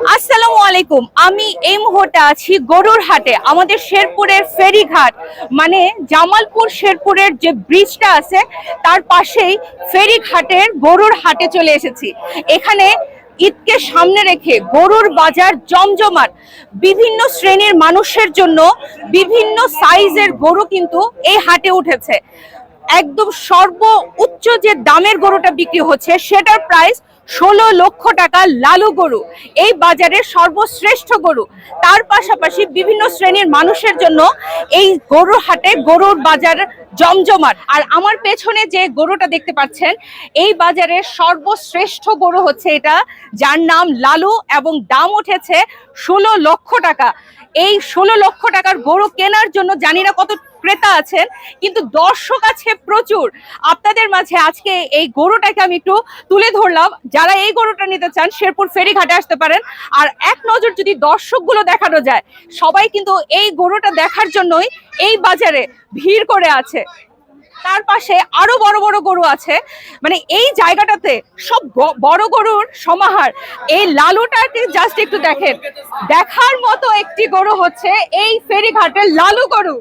আসসালামু আলাইকুম। আমি এই মুহূর্তে আছি গরুর হাটে। আমাদের শেরপুরের ফেরিঘাট মানে জামালপুর শেরপুরের যে ব্রিজটা আছে তার পাশেই ফেরিঘাটের গরুর হাটে চলে এসেছি। এখানে ঈদকে সামনে রেখে গরুর বাজার জমজমাট। বিভিন্ন শ্রেণীর মানুষের জন্য বিভিন্ন সাইজের গরু কিন্তু এই হাটে উঠেছে। একদম সর্বোচ্চ যে দামের গরুটা বিক্রি হচ্ছে সেটার প্রাইস 16 লক্ষ টাকা লালু গরু, এই বাজারের সর্বশ্রেষ্ঠ গরু। তার পাশাপাশি বিভিন্ন শ্রেণীর মানুষের জন্য এই গরুর হাটে গরুর বাজার জমজমাট। আর আমার পেছনে যে গরুটা দেখতে পাচ্ছেন এই বাজারের সর্বশ্রেষ্ঠ গরু হচ্ছে এটা, যার নাম লালু এবং দাম উঠেছে 16 লক্ষ টাকা। এই 16 লক্ষ টাকার গরু কেনার জন্য জানি না কত ক্রেতা আছেন, কিন্তু দর্শক আছে প্রচুর। আপনাদের মাঝে আজকে এই গরুটাকে আমি একটু তুলে ধরলাম। যারা এই গরুটা নিতে চান শেরপুর ফেরিঘাটে আসতে পারেন। আর এক নজর যদি দর্শকগুলো দেখানো যায়, সবাই কিন্তু এই গরুটা দেখার জন্যই এই বাজারে ভিড় করে আছে। তার পাশে আরো বড় বড় গরু আছে, মানে এই জায়গাটাতে সব বড় গরুর সমাহার। এই লালুটাকে জাস্ট একটু দেখেন, দেখার মতো একটি গরু হচ্ছে এই ফেরিঘাটের লালু গরু।